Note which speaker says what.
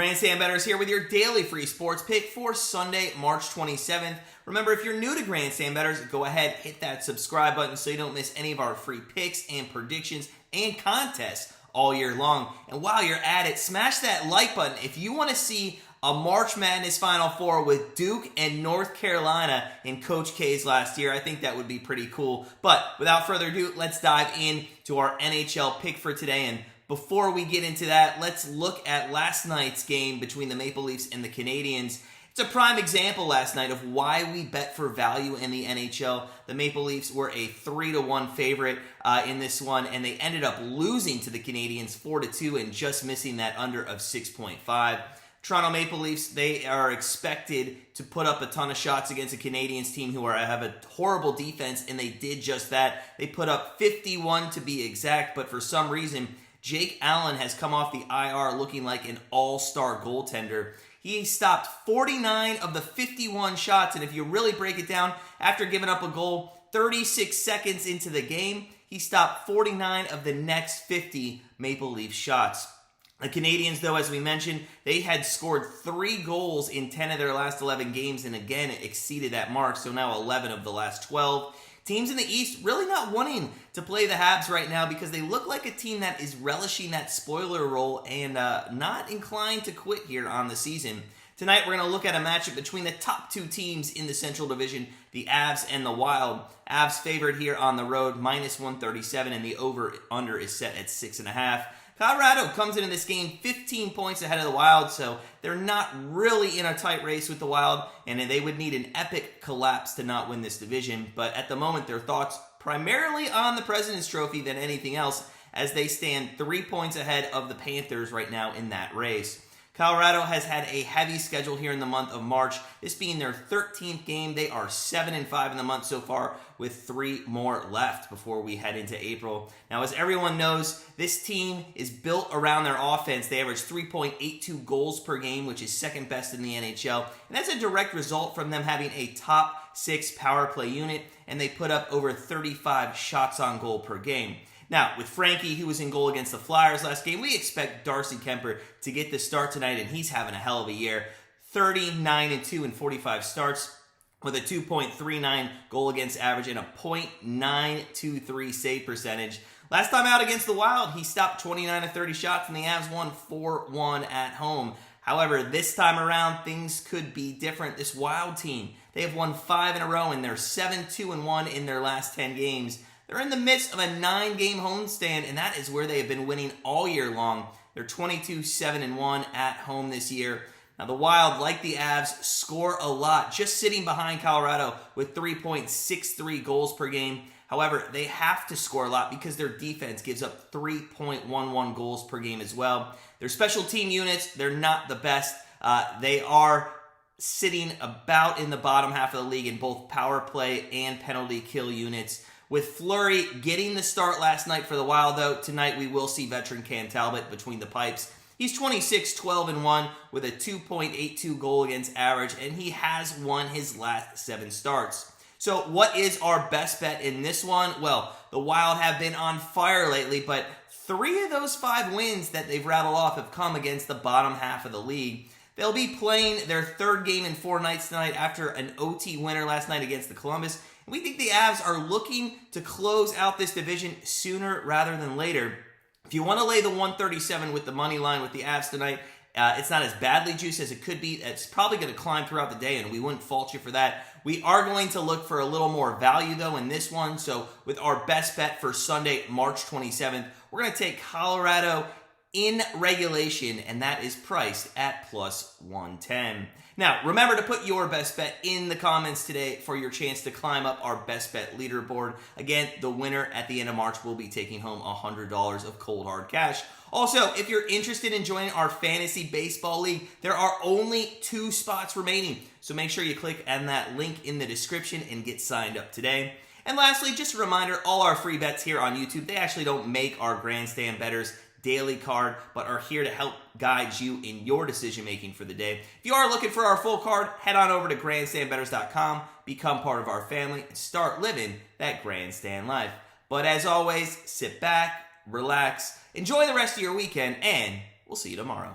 Speaker 1: Grandstand Bettors here with your daily free sports pick for Sunday, March 27th. Remember, if you're new to Grandstand Bettors, go ahead, hit that subscribe button so you don't miss any of our free picks and predictions and contests all year long. And while you're at it, smash that like button if you want to see a March Madness Final Four with Duke and North Carolina in Coach K's last year. I think that would be pretty cool. But without further ado, let's dive into our NHL pick for today. And before we get into that, let's look at last night's game between the Maple Leafs and the Canadiens. It's a prime example last night of why we bet for value in the NHL. The Maple Leafs were a 3-1 favorite in this one, and they ended up losing to the Canadiens 4-2 and just missing that under of 6.5. Toronto Maple Leafs, they are expected to put up a ton of shots against a Canadiens team who have a horrible defense, and they did just that. They put up 51 to be exact, but for some reason, Jake Allen has come off the IR looking like an all-star goaltender. He stopped 49 of the 51 shots, and if you really break it down, after giving up a goal 36 seconds into the game, he stopped 49 of the next 50 Maple Leaf shots. The Canadiens, though, as we mentioned, they had scored 3 goals in 10 of their last 11 games, and again, it exceeded that mark, so now 11 of the last 12. Teams in the East really not wanting to play the Habs right now because they look like a team that is relishing that spoiler role and not inclined to quit here on the season. Tonight, we're going to look at a matchup between the top 2 teams in the Central Division, the Avs and the Wild. Avs favored here on the road, minus 137, and the over-under is set at 6.5. Colorado comes into this game 15 points ahead of the Wild, so they're not really in a tight race with the Wild, and they would need an epic collapse to not win this division. But at the moment, their thoughts primarily on the President's Trophy than anything else, as they stand 3 points ahead of the Panthers right now in that race. Colorado has had a heavy schedule here in the month of March, this being their 13th game. They are 7-5 in the month so far, with 3 more left before we head into April. Now, as everyone knows, this team is built around their offense. They average 3.82 goals per game, which is second best in the NHL, and that's a direct result from them having a top 6 power play unit, and they put up over 35 shots on goal per game. Now, with Frankie, who was in goal against the Flyers last game, we expect Darcy Kemper to get the start tonight, and he's having a hell of a year. 39-2 in 45 starts with a 2.39 goal against average and a .923 save percentage. Last time out against the Wild, he stopped 29 of 30 shots, and the Avs won 4-1 at home. However, this time around, things could be different. This Wild team, they have won 5 in a row, and they're 7-2-1 in their last 10 games. They're in the midst of a 9-game homestand, and that is where they have been winning all year long. They're 22-7-1 at home this year. Now, the Wild, like the Avs, score a lot, just sitting behind Colorado with 3.63 goals per game. However, they have to score a lot because their defense gives up 3.11 goals per game as well. Their special team units, they're not the best. They are sitting about in the bottom half of the league in both power play and penalty kill units. With Fleury getting the start last night for the Wild, though, tonight we will see veteran Cam Talbot between the pipes. He's 26-12-1 with a 2.82 goal against average, and he has won his last 7 starts. So what is our best bet in this one? Well, the Wild have been on fire lately, but 3 of those 5 wins that they've rattled off have come against the bottom half of the league. They'll be playing their 3rd game in 4 nights tonight after an OT winner last night against the Columbus. We think the Avs are looking to close out this division sooner rather than later. If you want to lay the 137 with the money line with the Avs tonight, it's not as badly juiced as it could be. It's probably going to climb throughout the day, and we wouldn't fault you for that. We are going to look for a little more value, though, in this one. So with our best bet for Sunday, March 27th, we're going to take Colorado in regulation, and that is priced at plus 110. Now, remember to put your best bet in the comments today for your chance to climb up our best bet leaderboard. Again, the winner at the end of March will be taking home $100 of cold hard cash. Also, if you're interested in joining our fantasy baseball league, there are only 2 spots remaining. So make sure you click on that link in the description and get signed up today. And lastly, just a reminder, all our free bets here on YouTube, they actually don't make our Grandstand Bettors daily card, but are here to help guide you in your decision making for the day. If you are looking for our full card, head on over to grandstandbettors.com, become part of our family, and start living that grandstand life. But as always, sit back, relax, enjoy the rest of your weekend, and we'll see you tomorrow.